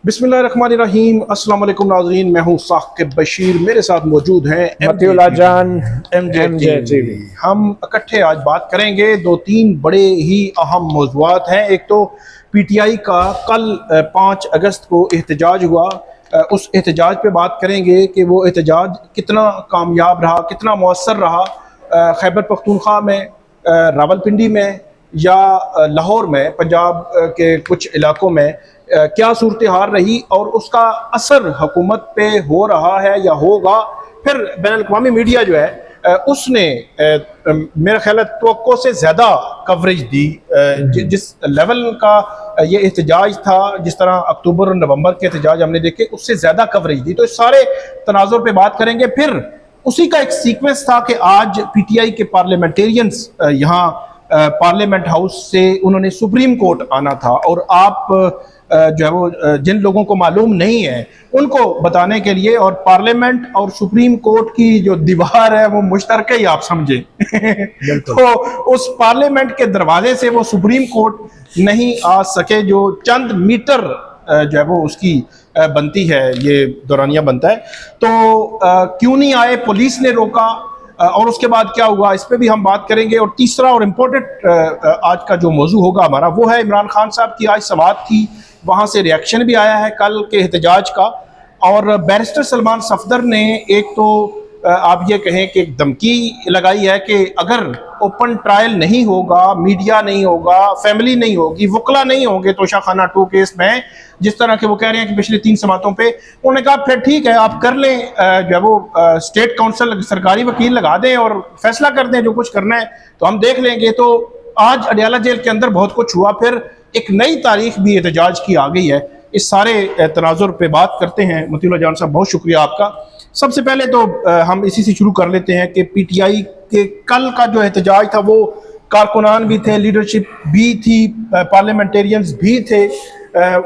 बिस्मिल्लाहिर्रहमानिर्रहीम। अस्सलाम वालेकुम नाज़रीन, मैं हूँ साकिब बशीर, मेरे साथ मौजूद हैं मतीउल्लाह जान MJ TV। हम इकट्ठे आज बात करेंगे, दो तीन बड़े ही अहम मौज़ूआत हैं। एक तो PTI का कल 5 अगस्त को एहतजाज हुआ, उस एहतजाज पे बात करेंगे कि वो एहतजाज कितना कामयाब रहा, कितना मौसर रहा। खैबर पख्तूनख्वा में, रावलपिंडी में या लाहौर में, पंजाब के कुछ इलाकों में क्या सूरत हाल रही और उसका असर हुकूमत पे हो रहा है या होगा। फिर बैनुल-अक़वामी मीडिया जो है उसने मेरा ख्याल है तवक्को से ज़्यादा कवरेज दी। जिस लेवल का ये एहतजाज था, जिस तरह अक्टूबर और नवंबर के एहतजाज हमने देखे, उससे ज़्यादा कवरेज दी। तो इस सारे तनाज़ुर पे बात करेंगे। फिर उसी का एक सीक्वेंस था कि आज PTI के पार्लियामेंटेरियंस यहाँ पार्लियामेंट हाउस से उन्होंने सुप्रीम कोर्ट आना था। और आप जो है वो जिन लोगों को मालूम नहीं है उनको बताने के लिए, और पार्लियामेंट और सुप्रीम कोर्ट की जो दीवार है वो मुश्तरका ही आप समझे तो उस पार्लियामेंट के दरवाजे से वो सुप्रीम कोर्ट नहीं आ सके, जो चंद मीटर जो है वो उसकी बनती है, ये दौरानिया बनता है। तो क्यों नहीं आए, पुलिस ने रोका, और उसके बाद क्या हुआ, इस पे भी हम बात करेंगे। और तीसरा और इम्पोर्टेंट आज का जो मौजू होगा हमारा, वो है इमरान खान साहब की आज समाअत थी, वहाँ से रिएक्शन भी आया है कल के एहतजाज का। और बैरिस्टर सलमान सफदर ने एक तो आप ये कहें कि एक धमकी लगाई है कि अगर ओपन ट्रायल नहीं होगा, मीडिया नहीं होगा, फैमिली नहीं होगी, वकला नहीं होंगे तोशा खाना 2 केस में, जिस तरह के वो कह रहे हैं कि पिछले 3 समातों पे, उन्होंने कहा फिर ठीक है आप कर लें, जो है वो स्टेट काउंसिल सरकारी वकील लगा दें और फैसला कर दें, जो कुछ करना है तो हम देख लेंगे। तो आज अडयाला जेल के अंदर बहुत कुछ हुआ, फिर एक नई तारीख भी एहतजाज की आ गई है। इस सारे तनाजुर पे बात करते हैं। मतीउल्लाह जान साहब, बहुत शुक्रिया आपका। सबसे पहले तो हम इसी से शुरू कर लेते हैं कि PTI के कल का जो एहतजाज था वो कारकुनान भी थे, लीडरशिप भी थी, पार्लियामेंटेरियंस भी थे,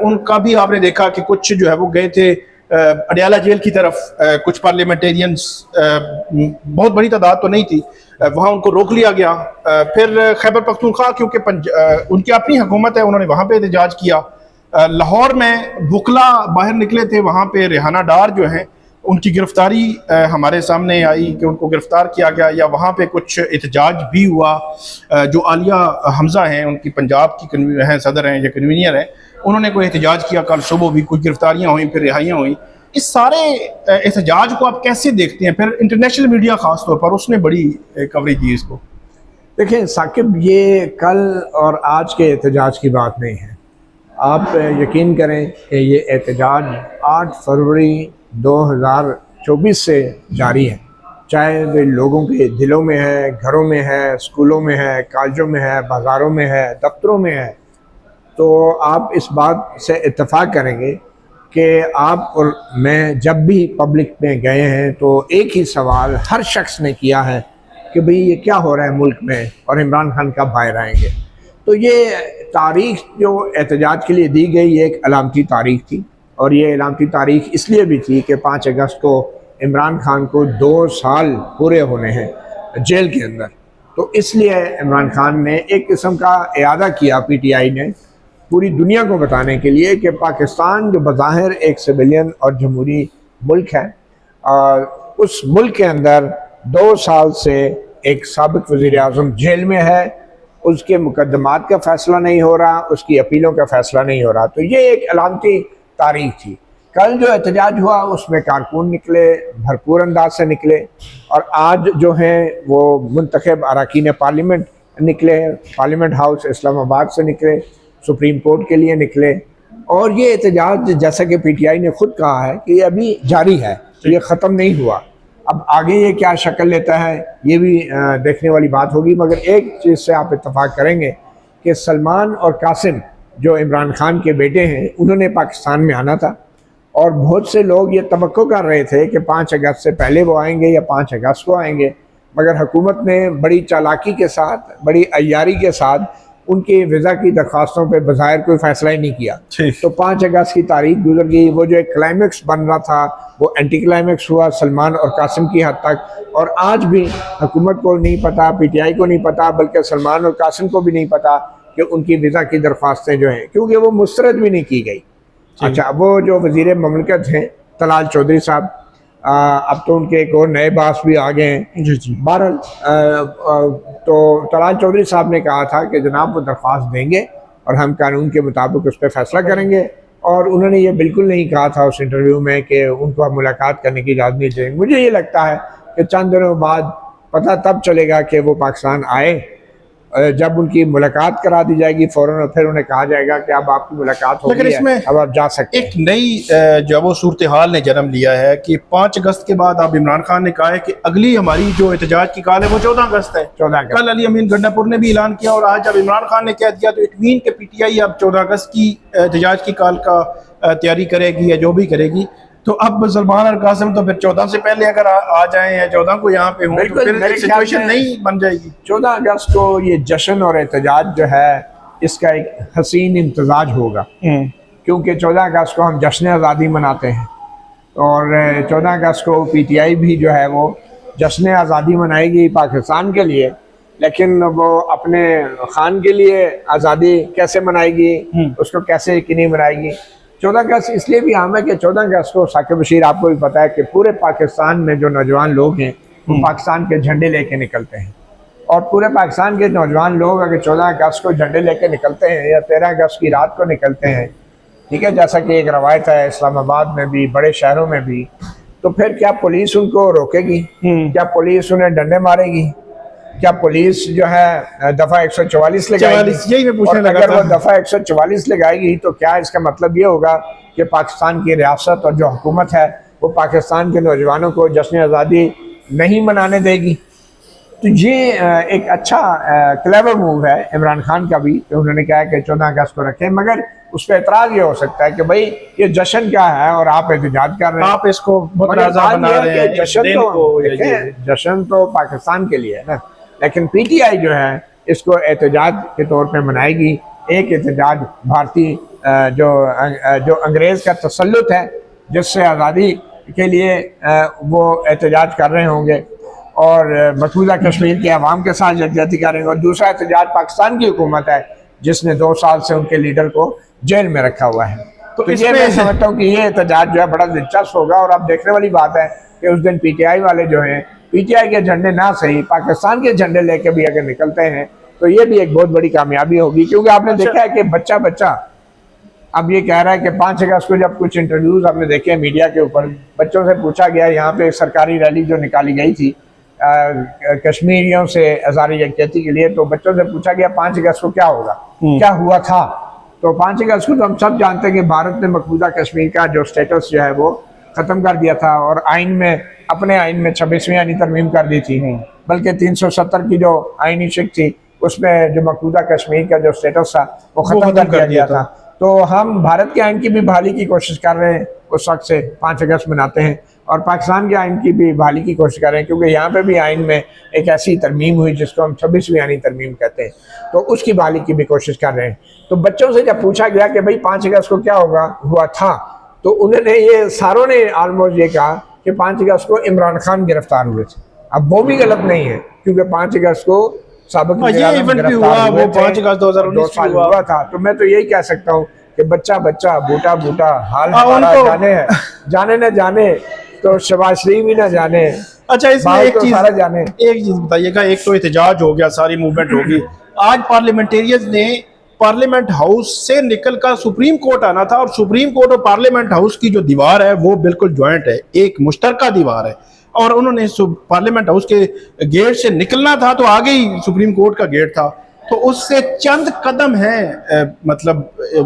उनका भी आपने देखा कि कुछ जो है वो गए थे अडयाला जेल की तरफ। कुछ पार्लियामेंटेरियंस, बहुत बड़ी तादाद तो नहीं थी, वहाँ उनको रोक लिया गया। फिर खैबर पख्तूनख्वा, क्योंकि उनकी अपनी हुकूमत है, उन्होंने वहाँ पे एहतजाज किया। लाहौर में वकला बाहर निकले थे, वहाँ पे रेहाना डार जो हैं उनकी गिरफ्तारी हमारे सामने आई कि उनको गिरफ्तार किया गया, या वहाँ पे कुछ एहतजाज भी हुआ। जो आलिया हमजा हैं, उनकी पंजाब की हैं, सदर हैं या कन्वीनियर हैं, उन्होंने कोई एहतजाज किया कल सुबह भी, कुछ गिरफ्तारियाँ हुई, फिर रिहाइयाँ हुई। इस सारे एहतजाज को आप कैसे देखते हैं? फिर इंटरनेशनल मीडिया ख़ास तौर पर उसने बड़ी कवरेज दी इसको। देखें साकिब, ये कल और आज के एहतजाज की बात नहीं है। आप यकीन करें कि ये एहतजाज 8 फरवरी 2024 से जारी है, चाहे वे लोगों के दिलों में है, घरों में है, स्कूलों में है, कॉलेजों में है, बाज़ारों में है, दफ्तरों में है। तो आप इस बात से इत्तेफाक करेंगे कि आप और मैं जब भी पब्लिक में गए हैं तो एक ही सवाल हर शख्स ने किया है कि भाई ये क्या हो रहा है मुल्क में, और इमरान खान कब बाहर आएंगे। तो ये तारीख़ जो एहतजाज के लिए दी गई, ये एक अलामती तारीख़ थी, और ये अलामती तारीख़ इसलिए भी थी कि 5 अगस्त को इमरान खान को 2 साल पूरे होने हैं जेल के अंदर। तो इसलिए इमरान खान ने एक किस्म का इरादा किया, PTI ने, पूरी दुनिया को बताने के लिए कि पाकिस्तान जो बज़ाहिर एक सिविलियन और जमहूरी मुल्क है, उस मुल्क के अंदर 2 साल से एक साबिक़ वज़ीर-ए-आज़म जेल में है, उसके मुकदमात का फ़ैसला नहीं हो रहा, उसकी अपीलों का फ़ैसला नहीं हो रहा। तो ये एक अलामती तारीख़ थी। कल जो एहतजाज हुआ उसमें कारकुन निकले, भरपूर अंदाज से निकले, और आज जो हैं वो मुंतखब अरकान पार्लियामेंट निकले, पार्लियामेंट हाउस इस्लामाबाद से निकले, सुप्रीम कोर्ट के लिए निकले। और ये एहतजाज, जैसा कि PTI ने खुद कहा है कि ये अभी जारी है, तो ये ख़त्म नहीं हुआ। अब आगे ये क्या शक्ल लेता है ये भी देखने वाली बात होगी। मगर एक चीज़ से आप इत्तफाक करेंगे कि सलमान और कासिम जो इमरान खान के बेटे हैं, उन्होंने पाकिस्तान में आना था, और बहुत से लोग ये तवक्को कर रहे थे कि 5 अगस्त से पहले वो आएंगे या 5 अगस्त को आएंगे। मगर हुकूमत ने बड़ी चालाकी के साथ, बड़ी अय्यारी के साथ उनके वीज़ा की दरख्वास्तों पे बज़ाहिर कोई फ़ैसला ही नहीं किया। तो 5 अगस्त की तारीख गुजर गई। वो जो एक क्लाइमेक्स बन रहा था वो एंटी क्लाइमेक्स हुआ सलमान और कासिम की हद तक। और आज भी हुकूमत को नहीं पता, PTI को नहीं पता, बल्कि सलमान और कासिम को भी नहीं पता कि उनकी वीज़ा की दरख्वास्तें जो हैं, क्योंकि वो मुस्तरद भी नहीं की गई। अच्छा, वो जो वजीर ममलकत हैं तलाल चौधरी साहब, अब तो उनके एक और नए बास भी आ गए हैं। जी जी। बहरहाल तो तलाल चौधरी साहब ने कहा था कि जनाब वो दरख्वास्त देंगे और हम कानून के मुताबिक उस पर फैसला करेंगे, और उन्होंने ये बिल्कुल नहीं कहा था उस इंटरव्यू में कि उनको आप मुलाकात करने की इजाज़त नहीं देंगे। मुझे ये लगता है कि चंद दिनों बाद पता तब चलेगा कि वो पाकिस्तान आए, जब उनकी मुलाकात करा दी जाएगी फ़ौरन, और फिर उन्हें कहा जाएगा कि अब आपकी मुलाकात हो गई है, अब आप जा सकते हैं। एक नई जो वो सूरत हाल ने जन्म लिया है कि 5 अगस्त के बाद अब इमरान खान ने कहा है कि अगली हमारी जो एहतजाज की कॉल है वो 14 अगस्त है। 14 अगस्त कल अली अमीन गंडापुर ने भी ऐलान किया, और आज जब इमरान खान ने कह दिया तो इट मीन के PTI अब 14 अगस्त की एहतजाज की कॉल का तैयारी करेगी या जो भी करेगी। तो अब सलमान और कासिम तो फिर 14 से पहले अगर आ जाए या 14 को यहाँ पे हों तो फिर एक सिचुएशन नहीं बन जाएगी। 14 अगस्त को ये जश्न और एहतजाज जो है इसका एक हसीन इम्तजाज होगा, क्योंकि 14 अगस्त को हम जश्न आज़ादी मनाते हैं, और 14 अगस्त को PTI भी जो है वो जश्न आज़ादी मनाएगी पाकिस्तान के लिए, लेकिन वो अपने खान के लिए आज़ादी कैसे मनाएगी, उसको कैसे यकीनी बनाएगी। 14 अगस्त इसलिए भी अहम है कि 14 अगस्त को साकिब बशीर, आपको भी पता है कि पूरे पाकिस्तान में जो नौजवान लोग हैं वो पाकिस्तान के झंडे लेके निकलते हैं, और पूरे पाकिस्तान के नौजवान लोग अगर 14 अगस्त को झंडे लेके निकलते हैं या 13 अगस्त की रात को निकलते हैं, ठीक है, जैसा कि एक रवायत है इस्लामाबाद में भी, बड़े शहरों में भी, तो फिर क्या पुलिस उनको रोकेगी? क्या पुलिस उन्हें डंडे मारेगी? क्या पुलिस जो है दफ़ा 144 लगाएगी? यही मैं पूछने लगा अगर था। वो दफ़ा 144 लगाएगी तो क्या इसका मतलब ये होगा कि पाकिस्तान की रियासत और जो हुकूमत है वो पाकिस्तान के नौजवानों को जश्न आज़ादी नहीं मनाने देगी? तो ये एक अच्छा क्लेवर मूव है इमरान खान का भी, कि उन्होंने कहा कि 14 अगस्त को रखें, मगर उस पर एतराज़ ये हो सकता है कि भाई ये जश्न क्या है और आप एहतजाज कर रहे हैं, आप इसको मुतनाज़ा बना रहे हैं। जश्न तो पाकिस्तान के लिए है ना, लेकिन PTI जो है इसको एहतजाज के तौर पे मनाएगी। एक एहतजाज भारतीय जो अंग्रेज़ का तसल्लुत है, जिससे आज़ादी के लिए वो एहतजाज कर रहे होंगे, और मकबूजा कश्मीर के अवाम के साथ यकजहती करेंगे, और दूसरा एहतजाज पाकिस्तान की हुकूमत है जिसने 2 साल से उनके लीडर को जेल में रखा हुआ है। तो ये मैं समझता हूँ कि ये एहतजाज जो है बड़ा दिलचस्प होगा, और अब देखने वाली बात है कि उस दिन PTI वाले जो हैं, PTI के झंडे ना सही पाकिस्तान के झंडे लेके भी अगर निकलते हैं तो ये भी एक बहुत बड़ी कामयाबी होगी, क्योंकि आपने देखा है कि बच्चा अब ये कह रहा है कि 5 अगस्त को जब कुछ इंटरव्यूज आपने देखे मीडिया के ऊपर, बच्चों से पूछा गया, यहाँ पे सरकारी रैली जो निकाली गई थी कश्मीरियों से आज़ादी यकजहती के लिए, तो बच्चों से पूछा गया 5 अगस्त को क्या होगा, क्या हुआ था। तो 5 अगस्त को तो हम सब जानते हैं कि भारत ने मकबूजा कश्मीर का जो स्टेटस जो है वो ख़त्म कर दिया था, और आइन में, अपने आइन में 26वीं आइनी तरमीम कर दी थी, बल्कि 370 की जो आइनी शिक थी उसमें जो मकबूजा कश्मीर का जो स्टेटस था वो ख़त्म कर दिया गया था। तो हम भारत के आइन की भी बहाली की कोशिश कर रहे हैं, उस वक्त से 5 अगस्त मनाते हैं, और पाकिस्तान के आइन की भी बहाली की कोशिश कर रहे हैं, क्योंकि यहाँ पे भी आइन में एक ऐसी तरमीम हुई जिसको हम 26वीं आइनी तरमीम कहते हैं, तो उसकी बहाली की भी कोशिश कर रहे हैं। तो बच्चों से जब पूछा गया कि भाई 5 अगस्त को क्या हुआ था, तो उन्होंने ये सारों ने ऑलमोस्ट ये कहा कि 5 अगस्त को इमरान खान गिरफ्तार हुए थे। अब वो भी गलत नहीं है, क्योंकि 5 अगस्त को साबिक वो 5 अगस्त 2019 हुआ था। तो मैं तो यही कह सकता हूँ कि बच्चा बूटा हाल जाने न जाने तो शहबाज शरीफ भी ना जाने। अच्छा, इसमें एक चीज बताइएगा, एक तो एहतजाज हो गया, सारी मूवमेंट होगी, आज पार्लियामेंटेरियंस ने पार्लियामेंट हाउस से निकलकर सुप्रीम कोर्ट आना था, और सुप्रीम कोर्ट और पार्लियामेंट हाउस की जो दीवार है वो बिल्कुल ज्वाइंट है, एक मुश्तरका दीवार है, और उन्होंने पार्लियामेंट हाउस के गेट से निकलना था तो आगे ही सुप्रीम कोर्ट का गेट था, तो उससे चंद कदम है, मतलब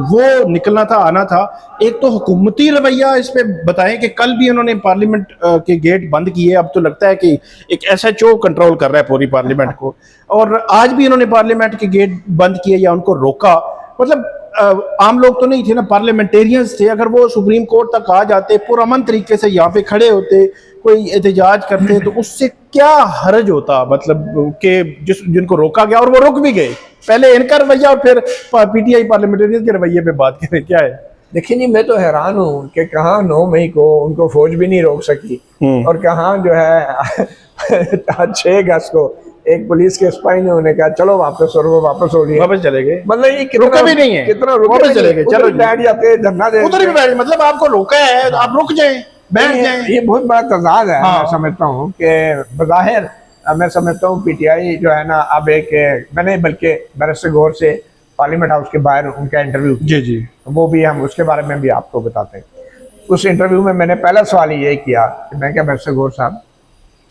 वो निकलना था, आना था। एक तो हुकूमती रवैया इस पे बताएं कि कल भी उन्होंने पार्लियामेंट के गेट बंद किए, अब तो लगता है कि एक SHO कंट्रोल कर रहा है पूरी पार्लियामेंट को, और आज भी उन्होंने पार्लियामेंट के गेट बंद किए या उनको रोका। मतलब आम लोग तो नहीं थे ना, पार्लियामेंटेरियंस थे, अगर वो सुप्रीम कोर्ट तक आ जाते, पुरअमन तरीके से यहाँ पे खड़े होते, कोई एहतजाज करते, तो उससे क्या हर्ज होता, मतलब कि जिनको रोका गया और वो रुक भी गए। पहले इनका रवैया और फिर PTI पार्लियामेंटेरियंस के रवैये पे बात करें, क्या है? देखिए जी, मैं तो हैरान हूँ कि कहाँ 9 मई को उनको फौज भी नहीं रोक सकी, और कहाँ जो है 6 अगस्त को एक पुलिस के सिपाही ने उन्हें कहा चलो वापस, और वो वापस हो गए, वापस चले गए। मतलब ये रुका भी नहीं है, कितना वापस चले गए, चलो बैठ जाते, धरना दे, उधर भी बैठ, मतलब आपको रोका है आप रुक जाए, बैठ जाए। ये बहुत बड़ा तजाद है। हाँ। मैं समझता हूँ कि बज़ाहिर मैं समझता हूँ पीटीआई जो है ना, अब एक मैंने बल्कि बैरिस्टर गौर से पार्लियामेंट हाउस के बाहर उनका इंटरव्यू, जी जी, वो भी हम उसके बारे में भी आपको बताते हैं। उस इंटरव्यू में मैंने पहला सवाल ये किया कि मैं क्या बैरिस्टर गौर साहब,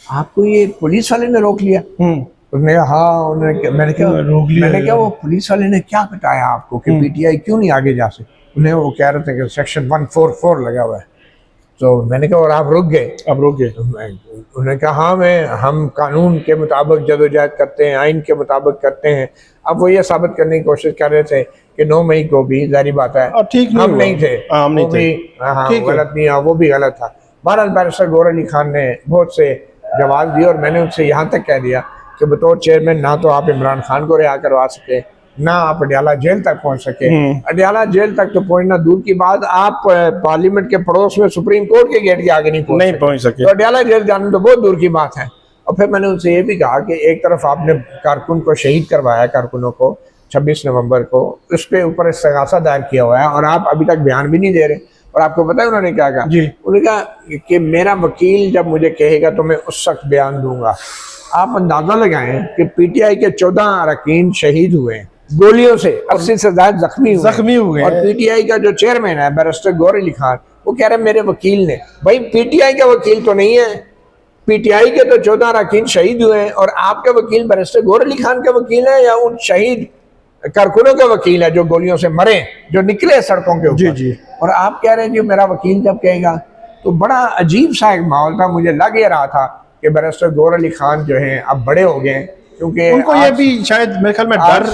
आपको ये पुलिस वाले ने रोक लिया? उसने कहा हाँ। मैंने कहा वो पुलिस वाले ने क्या बताया आपको कि पीटीआई क्यों नहीं आगे जा सकती? उन्हें वो कह रहे थे कि सेक्शन 144 लगा हुआ है। तो मैंने कहा और आप रुक गए? अब रुक गए। उन्होंने कहा हाँ, हम कानून के मुताबिक जदोजहद करते हैं, आइन के मुताबिक करते हैं। अब वो ये साबित करने की कोशिश कर रहे थे कि 9 मई को भी जाहिर बात है ठीक हम नहीं थे, हम नहीं थे, गलत नहीं, वो भी गलत था। बहरहाल बैरिस्टर गौहर अली खान ने बहुत से जवाब दिए और मैंने उनसे यहाँ तक कह दिया कि बतौर चेयरमैन ना तो आप इमरान खान को रिहा करवा सके, ना आप अडियाला जेल तक पहुंच सके। अडियाला जेल तक तो पहुंचना दूर की बात, आप पार्लियामेंट के पड़ोस में सुप्रीम कोर्ट के गेट के आगे नहीं पहुंच सके। तो अडियाला जेल जाना तो बहुत दूर की बात है। और फिर मैंने उनसे ये भी कहा कि एक तरफ आपने कारकुन को शहीद करवाया, कारकुनों को 26 नवंबर को, उस पर ऊपर इस्तगासा दायर किया हुआ है और आप अभी तक बयान भी नहीं दे रहे। और आपको पता है उन्होंने क्या कहा? उन्होंने कहा कि मेरा वकील जब मुझे कहेगा तो मैं उस वक्त बयान दूंगा। आप अंदाजा लगाएं कि पीटीआई के 14 अरकान शहीद हुए गोलियों से, 80 से ज्यादा जख्मी हुए। और पीटीआई का जो चेयरमैन है बैरिस्टर गौहर अली खान, वो कह रहे मेरे वकील ने, भाई पीटीआई का वकील तो नहीं है, पीटीआई के तो 14 अरकान शहीद हुए हैं और आपका वकील बैरिस्टर गौहर अली खान का वकील है या उन शहीद कारकुनों का वकील है जो गोलियों से मरे, जो निकले सड़कों के ऊपर? और आप कह रहे हैं जो मेरा वकील जब कहेगा, तो बड़ा अजीब सा एक माहौल था। मुझे लग ये रहा था कि बैरिस्टर गौहर अली खान जो हैं अब बड़े हो गए, क्योंकि उनको ये भी शायद मेरे ख्याल में डर,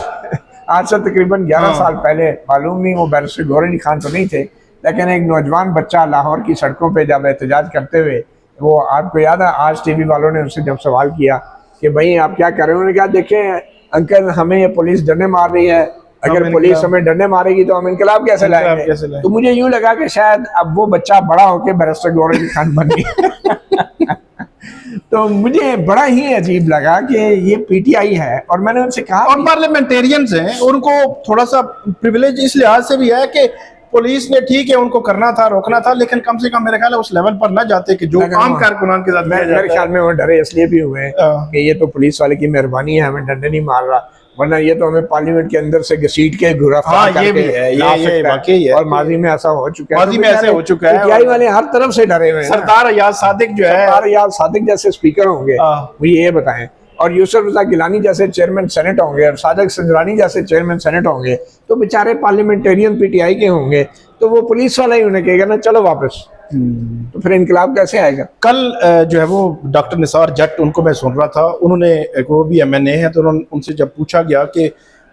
आज से तकरीबन 11 साल पहले, मालूम नहीं वो बैरिस्टर गौहर अली खान तो नहीं थे, लेकिन एक नौजवान बच्चा लाहौर की सड़कों पे जब एहतजाज करते हुए, वो आपको याद है आज टीवी वालों ने उनसे जब सवाल किया कि भाई आप क्या कर रहे हो, उन्होंने कहा देखें अंकल हमें ये पुलिस डंडे मार रही है, अगर पुलिस हमें डंडे मारेगी तो हम इनकलाब कैसे लाएंगे? तो मुझे यूं लगा कि शायद अब वो बच्चा बड़ा होकर बैरिस्टर गौहर अली खान बन गया। तो मुझे बड़ा ही अजीब लगा कि ये पीटीआई है। और मैंने उनसे कहा, और पार्लियामेंटेरियंस हैं, उनको थोड़ा सा प्रिविलेज इस लिहाज से भी है कि पुलिस ने ठीक है उनको करना था, रोकना था, लेकिन कम से कम मेरे ख्याल है उस लेवल पर ना जाते कि जो आम कारकुनान के साथ मेरे ख्याल में वो डरे इसलिए भी हुए कि ये तो पुलिस वाले की मेहरबानी है, हमें डंडे नहीं मार रहा, वरना ये तो हमें पार्लियामेंट के अंदर से घसीट के गिरफ्तार करके ये भी है, ये वाकई है। और माजी में ऐसा हो चुका है, माजी में ऐसे हो चुका है। पीटीआई वाले हर तरफ से डरे हुए हैं। सरदार अयाज सादिक जो है, सरदार अयाज सादिक जैसे स्पीकर होंगे वो ये बताएं, और यूसुफ रजा गिलानी जैसे चेयरमैन सेनेट होंगे, और सादिक संजरानी जैसे चेयरमैन सेनेट होंगे, तो बेचारे पार्लियामेंटेरियन पीटीआई के होंगे, तो वो पुलिस वाला ही उन्हें कहेगा ना चलो वापस, तो फिर इनकलाब कैसे आएगा? कल जो है वो डॉक्टर निसार जट, उनको मैं सुन रहा था, उन्होंने, वो भी एमएनए है, तो उनसे जब पूछा गया कि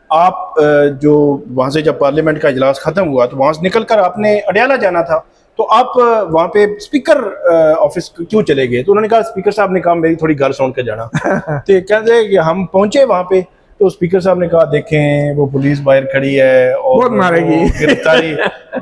आप जो वहाँ से जब पार्लियामेंट का इजलास खत्म हुआ तो वहाँ से निकल कर आपने अडियाला जाना था, तो आप वहाँ पे स्पीकर ऑफिस क्यों चले गए? तो उन्होंने कहा स्पीकर साहब ने कहा मेरी थोड़ी घर सुन के जाना। तो कहते कि हम पहुंचे वहाँ पे, तो स्पीकर साहब ने कहा देखें वो पुलिस बाहर खड़ी है और मारेगी,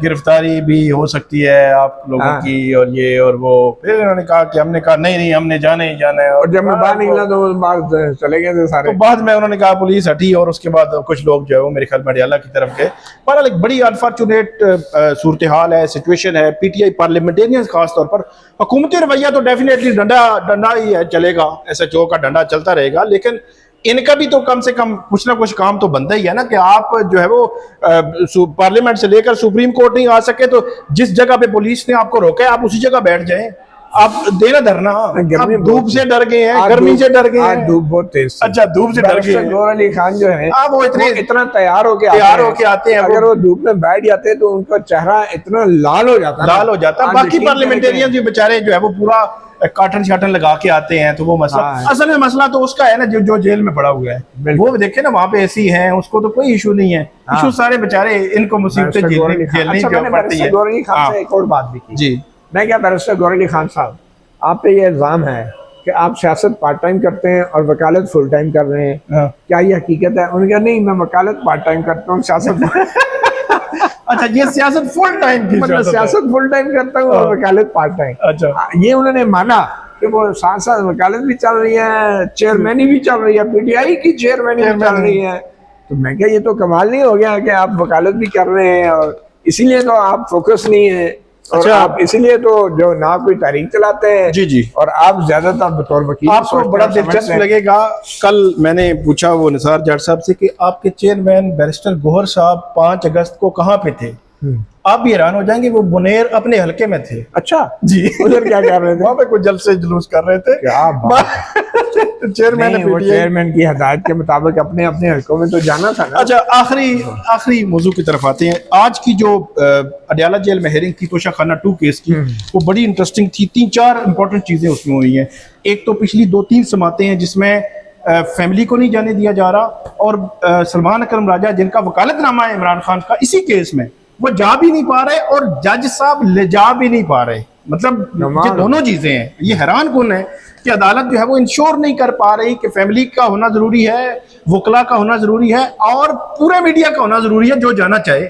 गिरफ्तारी भी हो सकती है आप लोगों की, और ये और वो। फिर उन्होंने कहा कि हमने कहा नहीं हमने जाना ही जाना है। और जब मैं बाहर निकला तो बाहर चले गए थे सारे। तो बाद में उन्होंने कहा पुलिस हटी, और उसके बाद कुछ लोग जो है वो मेरे ख्याल में अडियाला की तरफ गए। बहरहाल एक बड़ी अनफॉर्चुनेट सूरत हाल है, सिचुएशन है। पीटीआई पार्लियामेंटेरियन खास तौर पर, हुकूमती रवैया तो डेफिनेटली डंडा ही है, चलेगा, SHO का डंडा चलता रहेगा, लेकिन इनका भी तो कम से कम कुछ ना कुछ काम तो बनता ही है ना कि आप जो है वो पार्लियामेंट से लेकर सुप्रीम कोर्ट नहीं आ सके, तो जिस जगह पे पुलिस ने आपको रोका है आप उसी जगह बैठ जाएं। आप देना धरना, आप धूप से डर गए हैं, गर्मी से डर गए हैं, धूप बहुत तेज। अच्छा, धूप से डर गए हैं। गौहर अली खान जो है आप वो इतना तैयार होके आते हैं, अगर वो धूप में बैठ जाते हैं तो उनका चेहरा इतना लाल हो जाता है। बाकी पार्लियामेंटेरियन भी बेचारे जो है वो पूरा काटन शाटन लगा के आते हैं, तो वो मसला, असल में मसला तो उसका है ना जो जेल में पड़ा हुआ है, वो देखे ना वहाँ पे एसी है, उसको तो कोई इशू नहीं है। इशू सारे बेचारे इनको मुसीबतें झेलनी पड़ती है। गौहर अली खान से एक और बात भी की जी, मैं क्या, बैरिस्टर गौहर अली खान साहब आप पे ये इल्जाम है कि आप सियासत पार्ट टाइम करते हैं और वकालत फुल टाइम कर रहे हैं, क्या ये हकीकत है? उन्होंने कहा नहीं, मैं वकालत पार्ट टाइम करता हूँ, सियासत अच्छा, ये सियासत फुल टाइम की, मतलब सियासत फुल टाइम करता हूँ और वकालत पार्ट टाइम। अच्छा, ये उन्होंने माना कि वो साथ साथ वकालत भी चल रही है, चेयरमैनी भी चल रही है, पीटीआई की चेयरमैनी भी चल रही है। तो मैं क्या ये तो कमाल नहीं हो गया कि आप वकालत भी कर रहे हैं और इसीलिए तो आप फोकस नहीं है और अच्छा, आप इसीलिए तो जो ना कोई तारीख चलाते हैं जी जी, और आप ज्यादातर बतौर वकील आपको बड़ा दिलचस्प लगेगा, कल मैंने पूछा वो निसार जाट साहब से कि आपके चेयरमैन बैरिस्टर गोहर साहब 5 अगस्त को कहाँ पे थे। आप भी हैरान हो जाएंगे, वो बुनेर अपने हलके में थे। अच्छा जी, उधर क्या कर रहे थे? वहाँ पे कुछ जलसे जुलूस कर रहे थे। क्या बात तो चेयरमैन की हदायत के मुताबिक अपने अपने हलकों में तो जाना था ना। अच्छा, आखिरी मौजू की तरफ आते हैं। आज की जो अडयाला जेल में हेयरिंग थी तोशा खाना 2 केस की, वो बड़ी इंटरेस्टिंग थी। 3-4 इंपॉर्टेंट चीजें उसमें हुई हैं। एक तो पिछली 2-3 समातें हैं जिसमें फैमिली को नहीं जाने दिया जा रहा और सलमान अकरम राजा जिनका वकालतनामा है इमरान खान का इसी केस में, वो जा भी नहीं पा रहे और जज साहब ले जा भी नहीं पा रहे। मतलब ये दोनों चीजें हैं। ये हैरान कौन है कि अदालत जो है वो इंश्योर नहीं कर पा रही कि फैमिली का होना जरूरी है, वकला का होना जरूरी है और पूरे मीडिया का होना जरूरी है जो जाना चाहे।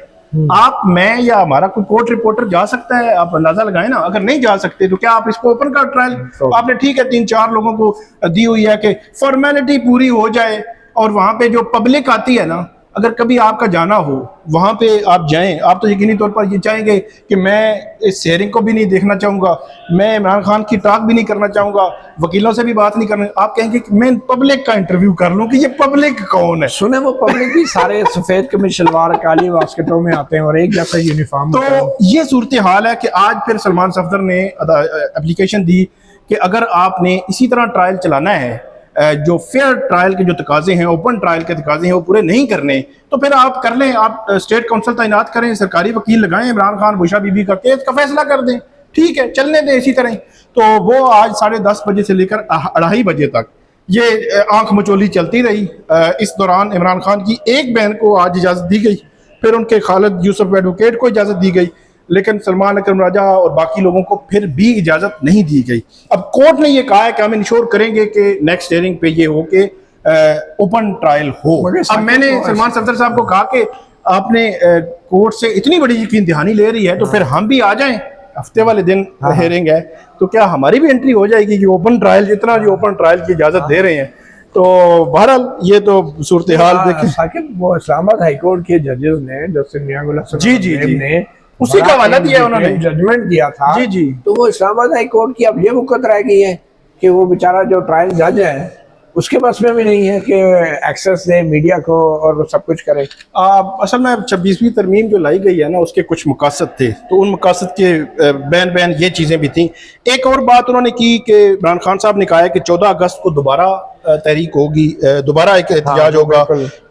आप, मैं या हमारा कोई कोर्ट रिपोर्टर जा सकता है? आप अंदाजा लगाए ना। अगर नहीं जा सकते तो क्या आप इसको ओपन कर ट्रायल? आपने ठीक है 3-4 लोगों को दी हुई है कि फॉर्मेलिटी पूरी हो जाए और वहां पे जो पब्लिक आती है ना, अगर कभी आपका जाना हो वहां पे आप जाएं, आप तो यकीनी तौर पर ये चाहेंगे कि मैं इस हेयरिंग को भी नहीं देखना चाहूंगा, मैं इमरान खान की टॉक भी नहीं करना चाहूंगा, वकीलों से भी बात नहीं करना। आप कहेंगे कि मैं पब्लिक का इंटरव्यू कर लूं कि ये पब्लिक कौन है। सुने वो पब्लिक भी सारे सफेद कमीज शलवार काली वास्केटों में आते हैं और एक जैसा यूनिफॉर्म। तो ये सूरत हाल है कि आज फिर सलमान सफदर ने एप्लीकेशन दी कि अगर आपने इसी तरह ट्रायल चलाना है, जो फेयर ट्रायल के जो तकाजे हैं, ओपन ट्रायल के तकाजे हैं वो पूरे नहीं करने, तो फिर आप कर लें, आप स्टेट काउंसिल तैनात करें, सरकारी वकील लगाएं, इमरान खान बुशा बीबी का केस का फैसला कर दें, ठीक है, चलने दें इसी तरह। तो वो आज 10:30 बजे से लेकर 2:30 बजे तक ये आंख मचोली चलती रही। इस दौरान इमरान खान की एक बहन को आज इजाज़त दी गई, फिर उनके खालिद यूसुफ एडवोकेट को इजाज़त दी गई, लेकिन सलमान अकरम राजा और बाकी लोगों को फिर भी इजाज़त नहीं दी गई। अब कोर्ट ने ये कहा है कि हम इंश्योर करेंगे कि नेक्स्ट हियरिंग पे ये हो कि ओपन ट्रायल हो। अब मैंने सलमान सफदर साहब को कहा कि आपने कोर्ट से इतनी बड़ी यकीन दहानी ले रही है तो फिर हम भी आ जाएं, हफ्ते वाले दिन हियरिंग है, तो क्या हमारी भी एंट्री हो जाएगी कि ओपन ट्रायल, जितना जो ओपन ट्रायल की इजाज़त दे रहे हैं। तो बहरहाल ये तो सूरत हाल देखें। साकिब, वो इस्लामाबाद हाईकोर्ट के जजेस ने, जस्टिस मियां गुल हसन जी ने उसी का हवाला दिया, उन्होंने जजमेंट दिया था। जी जी, तो वो इस्लामाबाद हाई कोर्ट की अब ये वक़्त रह गई है कि वो बेचारा जो ट्रायल जज है उसके पास में भी नहीं है कि एक्सेस दे मीडिया को और वो सब कुछ करे। असल में 26वीं तरमीम जो लाई गई है ना, उसके कुछ मकासद थे, तो उन मकासद के बैन ये चीज़ें भी थी। एक और बात उन्होंने की कि इमरान खान साहब ने कहा है कि 14 अगस्त को दोबारा तहरीक होगी, दोबारा एक एहतजाज होगा।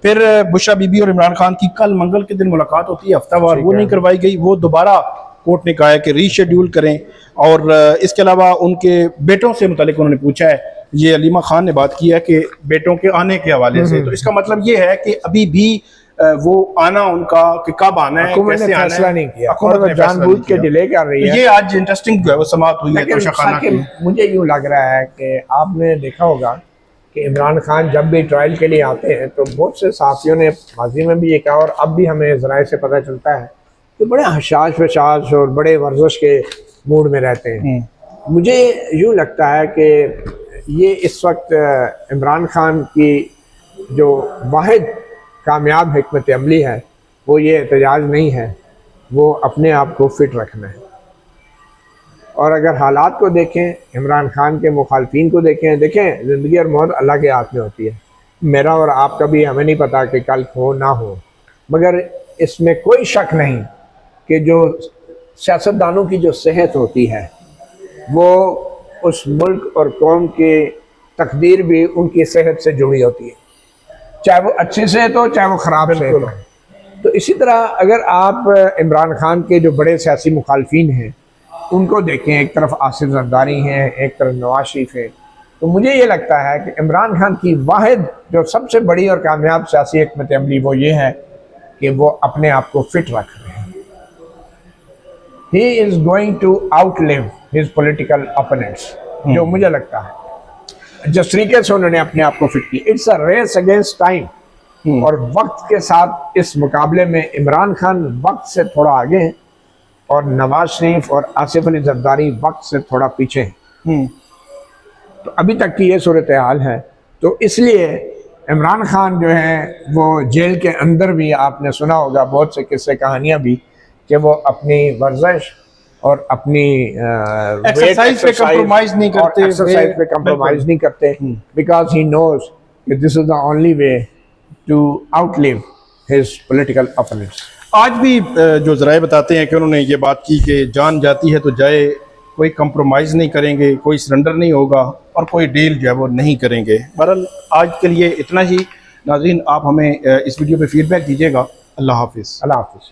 फिर बुशा बीबी और इमरान खान की कल मंगल के दिन मुलाकात होती है हफ्तावार, वो नहीं करवाई गई, वो दोबारा कोर्ट ने कहा है कि रीशेड्यूल करें। और इसके अलावा उनके बेटों से मुतालिक उन्होंने पूछा है, ये अलीमा खान ने बात की है कि बेटों के आने के हवाले से, तो इसका मतलब ये है कि अभी भी वो आना उनका कि कब आना है, कैसे आना है, नहीं किया, हुकूमत जानबूझ के डिले कर रही है। ये आज इंटरेस्टिंग जो है वो समाप्त हुई है तोशा खाना की। मुझे यूँ लग रहा है कि आपने देखा होगा कि इमरान खान जब भी ट्रायल के लिए आते हैं तो बहुत से साथियों ने माजी में भी ये कहा और अब भी हमें ज़राए से पता चलता है कि बड़े हशाश वशाश और बड़े वर्जिश के मूड में रहते हैं। मुझे यूँ लगता है कि ये इस वक्त इमरान खान की जो वाहिद कामयाब हिकमत अमली है वो ये एहतजाज नहीं है, वो अपने आप को फिट रखना है। और अगर हालात को देखें, इमरान खान के मुखालफिन को देखें ज़िंदगी और मौत अल्लाह के हाथ में होती है। मेरा और आपका भी हमें नहीं पता कि कल हो ना हो, मगर इसमें कोई शक नहीं कि जो सियासतदानों की जो सेहत होती है वो उस मुल्क और कौम की तकदीर भी उनकी सेहत से जुड़ी होती है, चाहे वो अच्छी सेहत हो चाहे वो ख़राब सेहत हो। तो इसी तरह अगर आप इमरान खान के जो बड़े सियासी मुखालफिन हैं उनको देखें, एक तरफ आसिफ जरदारी हैं, एक तरफ नवाज शरीफ है, तो मुझे ये लगता है कि इमरान खान की वाहिद जो सबसे बड़ी और कामयाब सियासी हिकमत अमली वो ये है कि वो अपने आप को फिट रख रहे हैं। He is going to outlive his political opponents, जो मुझे लगता है जिस तरीके से उन्होंने अपने आप को फिट किया। It's a race against time, और वक्त के साथ इस मुकाबले में इमरान खान वक्त से थोड़ा आगे हैं और नवाज शरीफ और आसिफ अली जरदारी वक्त से थोड़ा पीछे हैं। तो अभी तक की ये सूरत हाल है। तो इसलिए इमरान खान जो है वो जेल के अंदर भी आपने सुना होगा बहुत से किस्से कहानियाँ भी कि वो अपनी वर्जिश और अपनी एक्सरसाइज पे कंप्रोमाइज नहीं करते, एक्सरसाइज पे कंप्रोमाइज नहीं करते, बिकॉज ही नोज कि this is the only way to outlive his political opponents. आज भी जो ज़राए बताते हैं कि उन्होंने ये बात की कि जान जाती है तो जाए, कोई कंप्रोमाइज़ नहीं करेंगे, कोई सरेंडर नहीं होगा और कोई डील जो है वो नहीं करेंगे। बहरहाल आज के लिए इतना ही। नाज़रीन, आप हमें इस वीडियो पे फीडबैक दीजिएगा। अल्लाह हाफिज़। अल्लाह हाफिज़।